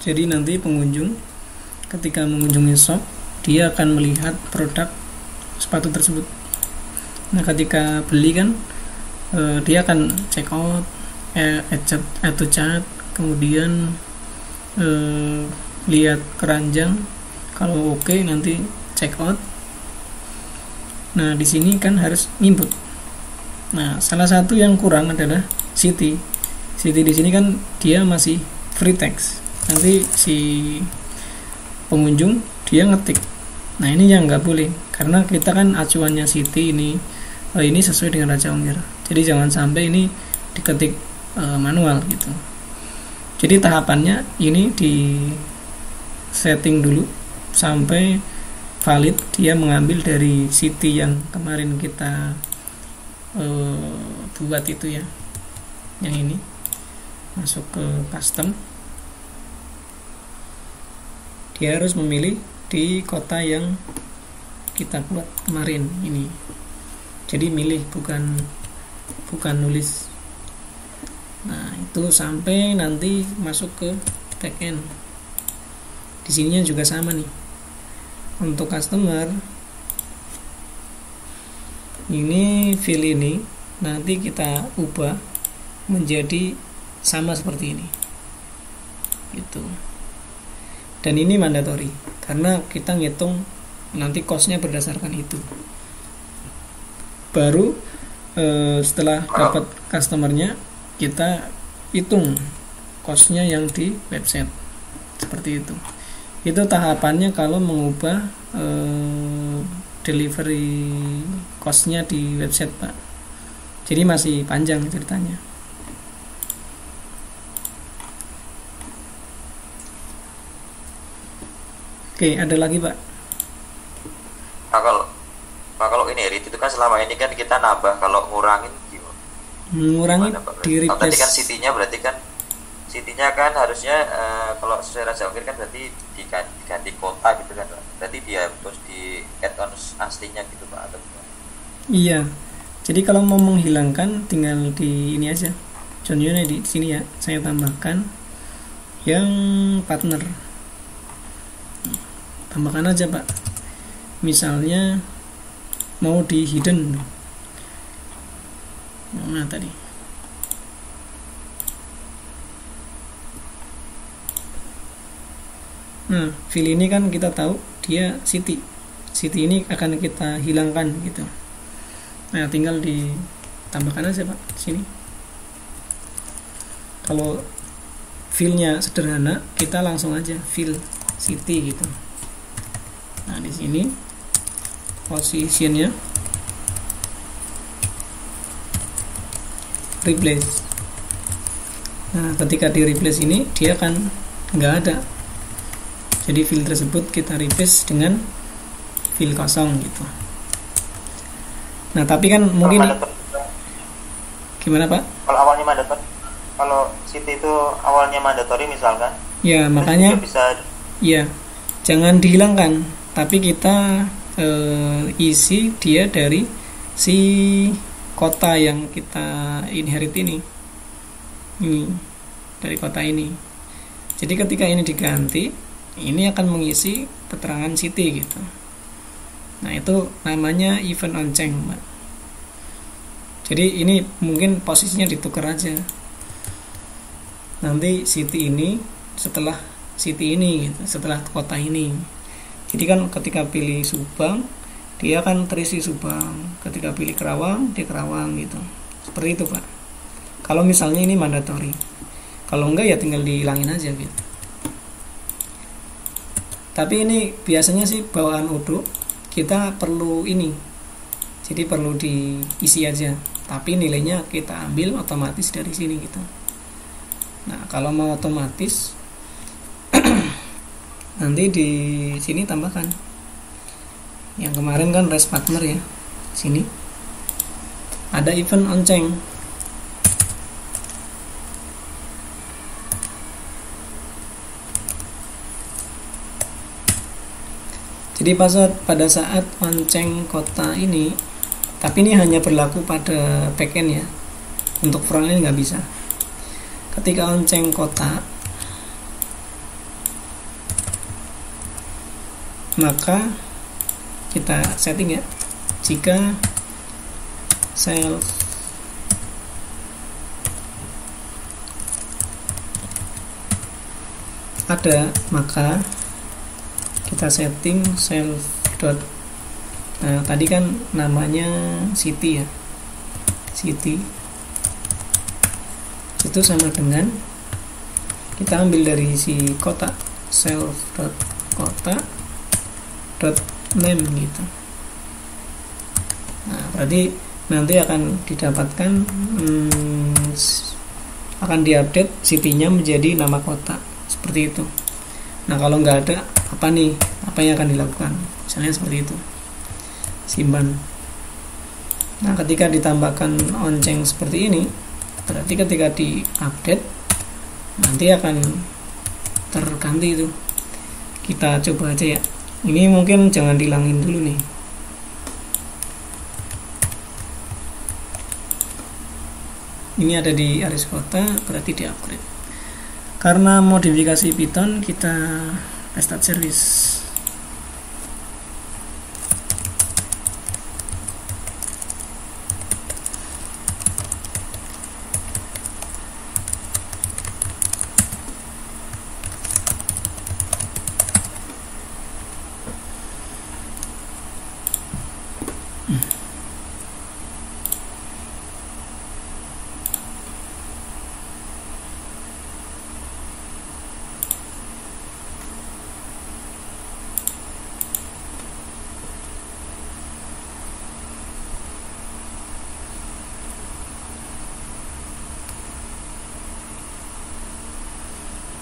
Jadi nanti pengunjung ketika mengunjungi shop, dia akan melihat produk sepatu tersebut. Nah ketika beli kan dia akan check out, add to cart, kemudian lihat keranjang, kalau oke nanti check out. Nah di sini kan harus input. Nah salah satu yang kurang adalah city di sini kan dia masih free text. Nanti si pengunjung dia ngetik. Nah ini yang nggak boleh, karena kita kan acuannya city ini sesuai dengan Raja Ongger. Jadi jangan sampai ini diketik manual gitu. Jadi tahapannya ini di setting dulu sampai valid, dia mengambil dari city yang kemarin kita buat itu ya, yang ini masuk ke custom. Dia harus memilih di kota yang kita buat kemarin ini. Jadi milih, bukan nulis. Nah itu sampai nanti masuk ke backend. Di sininya juga sama nih. untuk customer ini field ini nanti kita ubah menjadi sama seperti ini gitu. Dan ini mandatory karena kita ngitung nanti costnya berdasarkan itu. Baru setelah dapat customernya kita hitung costnya yang di website seperti itu. Itu tahapannya kalau mengubah delivery costnya di website, Pak. Jadi masih panjang ceritanya. Oke, ada lagi, Pak? Nah, kalau ini edit itu kan selama ini kan kita nambah, kalau ngurangin gimana? Ngurangin di replace. Tadi kan city-nya kan harusnya kalau secara Jawakir kan berarti diganti kota gitu kan, berarti dia terus di add on aslinya gitu Pak atau gimana? Iya, jadi kalau mau menghilangkan tinggal di ini aja. Contohnya di sini ya, saya tambahkan yang partner. Tambahkan aja Pak, misalnya mau di hidden mana tadi, nah field ini kan kita tahu dia city ini akan kita hilangkan gitu. Nah tinggal ditambahkan aja Pak sini. Kalau fieldnya sederhana kita langsung aja field city gitu. Nah di sini positionnya replace. Nah ketika di replace ini dia kan nggak ada, jadi field tersebut kita replace dengan field kosong gitu. Nah tapi kan mungkin gimana Pak? Kalau awalnya mandatory, kalau city itu awalnya mandatory misalkan ya, makanya bisa ya jangan dihilangkan, tapi kita isi dia dari si kota yang kita inherit ini dari kota ini. Jadi ketika ini diganti, ini akan mengisi keterangan city gitu. Nah itu namanya event on change, Mbak. Jadi ini mungkin posisinya ditukar aja, nanti city ini setelah city ini gitu, setelah kota ini. Jadi kan ketika pilih Subang dia akan terisi Subang, ketika pilih Kerawang dia Kerawang gitu. Seperti itu Pak, kalau misalnya ini mandatory. Kalau enggak ya tinggal dihilangin aja gitu. Tapi ini biasanya sih bawaan Odoo kita perlu ini, jadi perlu diisi aja, tapi nilainya kita ambil otomatis dari sini gitu. Nah kalau mau otomatis nanti di sini tambahkan yang kemarin kan REST partner ya, sini ada event on change. Jadi pada saat on change kota ini, tapi ini hanya berlaku pada backend ya, untuk frontend nggak bisa. Ketika on change kota, maka kita setting ya, jika self ada, maka kita setting self dot. Nah tadi kan namanya city ya, city itu sama dengan kita ambil dari si kota, self dot kota dot name gitu. Nah berarti nanti akan didapatkan akan diupdate city-nya menjadi nama kota seperti itu. Nah kalau nggak ada, apa nih, apa yang akan dilakukan? Misalnya seperti itu, simpan. Nah ketika ditambahkan on change seperti ini, berarti ketika di update nanti akan terganti itu. Kita coba aja ya, ini mungkin jangan dihilangin dulu nih. Ini ada di aris kota, berarti di upgrade. Karena modifikasi Python kita restart service.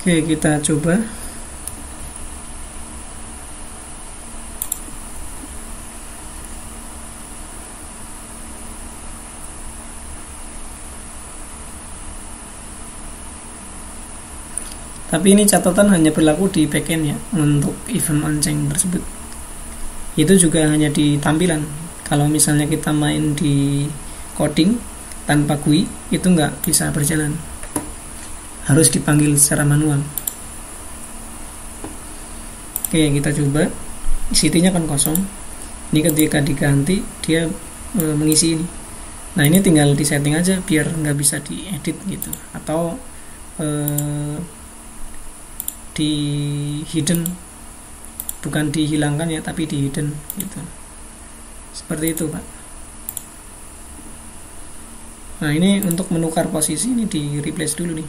Oke, kita coba. Tapi ini catatan hanya berlaku di backend ya, untuk event on-chain tersebut. Itu juga hanya di tampilan. Kalau misalnya kita main di coding tanpa GUI, itu nggak bisa berjalan. Harus dipanggil secara manual. Oke, kita coba. City-nya kan kosong. Ini ketika diganti, dia mengisi ini. Nah, ini tinggal disetting aja biar nggak bisa diedit gitu. Atau di hidden, bukan dihilangkan ya, tapi di hidden gitu. Seperti itu, Pak. Nah, ini untuk menukar posisi ini di replace dulu nih.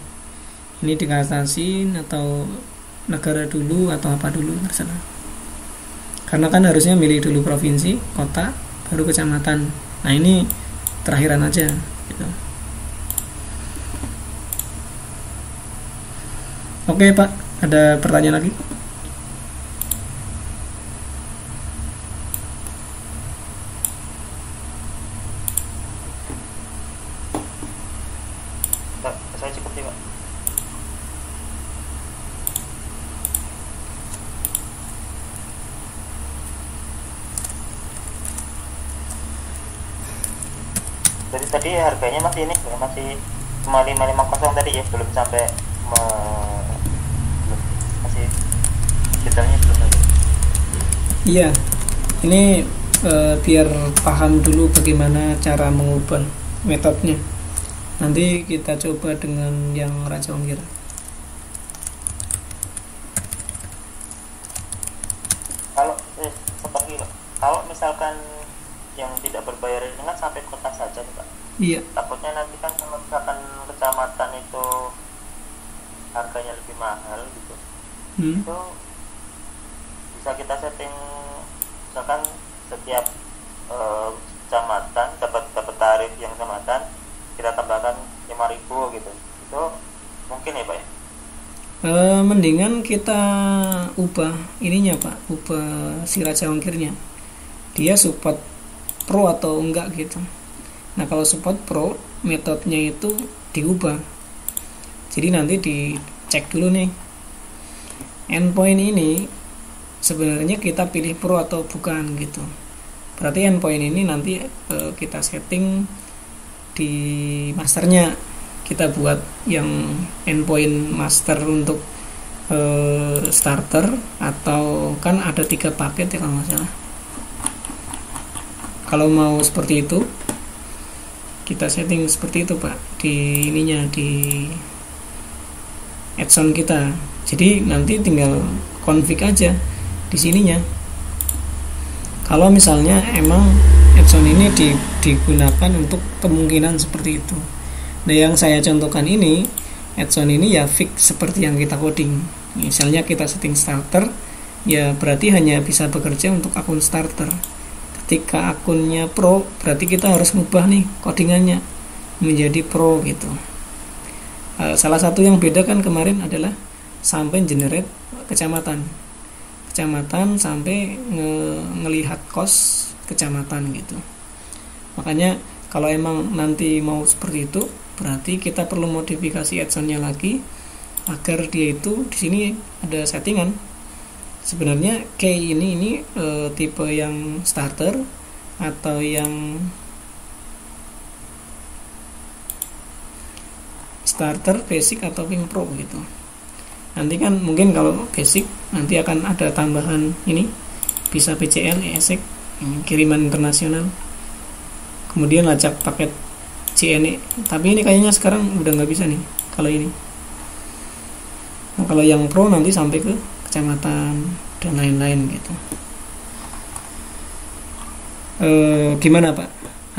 Ini dikatasin atau negara dulu atau apa dulu, terserah. Karena kan harusnya milih dulu provinsi, kota, baru kecamatan. Nah, ini terakhiran aja gitu. Oke, Pak. Ada pertanyaan lagi? Saya cukup sih, Pak. Jadi tadi harganya masih ini, masih cuma 550 tadi ya, belum sampai masih detailnya belum ada. Iya, ini biar paham dulu bagaimana cara mengubah metodenya. Nanti kita coba dengan yang Raja Ongkir. Kalau seperti itu, kalau misalkan yang tidak berbayar ini kan sampai kota saja nih, Pak. Iya. Takutnya nanti kan kalau misalkan kecamatan itu harganya lebih mahal gitu, itu bisa kita setting misalkan setiap kecamatan dapat tarif yang kecamatan kita tambahkan 5.000 gitu. Itu mungkin ya, Pak ya? Mendingan kita ubah ininya, Pak, ubah si Raja Ongkirnya. Dia support pro atau enggak gitu. Nah, kalau support pro, metodenya itu diubah. Jadi nanti dicek dulu nih, endpoint ini sebenarnya kita pilih pro atau bukan gitu. Berarti endpoint ini nanti kita setting di masternya, kita buat yang endpoint master untuk starter, atau kan ada 3 paket ya kalau nggak salah. Kalau mau seperti itu, kita setting seperti itu, Pak, di ininya, di add-on kita. Jadi nanti tinggal config aja di sininya. Kalau misalnya emang add-on ini digunakan untuk kemungkinan seperti itu. Nah, yang saya contohkan ini, add-on ini ya fix seperti yang kita coding. Misalnya kita setting starter, ya berarti hanya bisa bekerja untuk akun starter. Ketika akunnya pro, berarti kita harus ngubah nih codingannya menjadi pro gitu. Salah satu yang beda kan kemarin adalah sampai generate kecamatan sampai ngelihat kos kecamatan gitu. Makanya kalau emang nanti mau seperti itu, berarti kita perlu modifikasi add-onnya lagi agar dia itu di sini ada settingan. Sebenarnya key ini tipe yang starter atau yang starter, basic atau wing pro gitu. Nanti kan mungkin kalau basic nanti akan ada tambahan ini, bisa PCL, ESEC, kiriman internasional, kemudian lacak paket CNE. Tapi ini kayaknya sekarang udah nggak bisa nih kalau ini. Nah, kalau yang pro nanti sampai ke kecamatan dan lain-lain gitu. Gimana, Pak?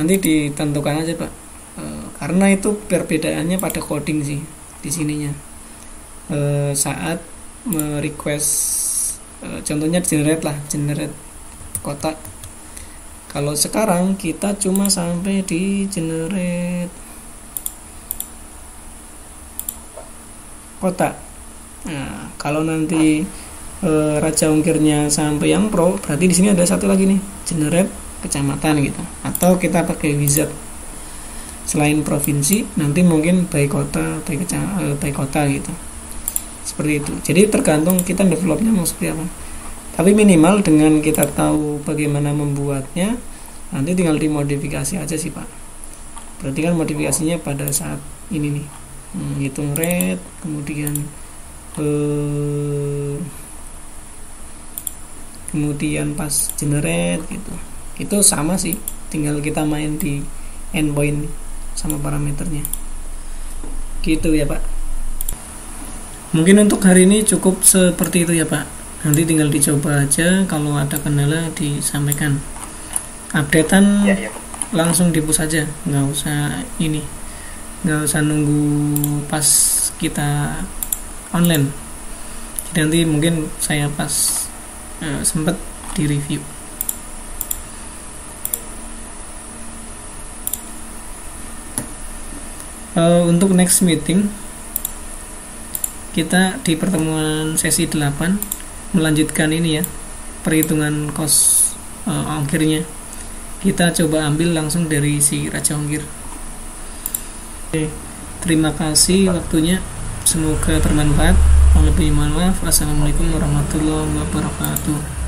Nanti ditentukan aja, Pak. Karena itu perbedaannya pada coding sih di sininya. Saat request, contohnya generate kotak. Kalau sekarang kita cuma sampai di generate kotak. Nah, kalau nanti raja ongkirnya sampai yang pro, berarti di sini ada satu lagi nih, generate kecamatan gitu. Atau kita pakai wizard selain provinsi, nanti mungkin by kota, by kota gitu. Seperti itu. Jadi tergantung kita developnya mau seperti apa. Tapi minimal dengan kita tahu bagaimana membuatnya, nanti tinggal dimodifikasi aja sih Pak. Berarti kan modifikasinya pada saat ini nih, hitung rate, kemudian pas generate gitu. Itu sama sih, tinggal kita main di endpoint sama parameternya gitu ya Pak. Mungkin untuk hari ini cukup seperti itu ya Pak, nanti tinggal dicoba aja, kalau ada kendala disampaikan. Updatean Ya, ya. langsung di-push aja, nggak usah nunggu pas kita online. Jadi nanti mungkin saya pas sempat di review. Untuk next meeting kita di pertemuan sesi 8 melanjutkan ini ya, perhitungan cost ongkirnya. Kita coba ambil langsung dari si raja ongkir. Oke, terima kasih waktunya, semoga bermanfaat. Kalau lebih mohon maaf. Assalamualaikum warahmatullahi wabarakatuh.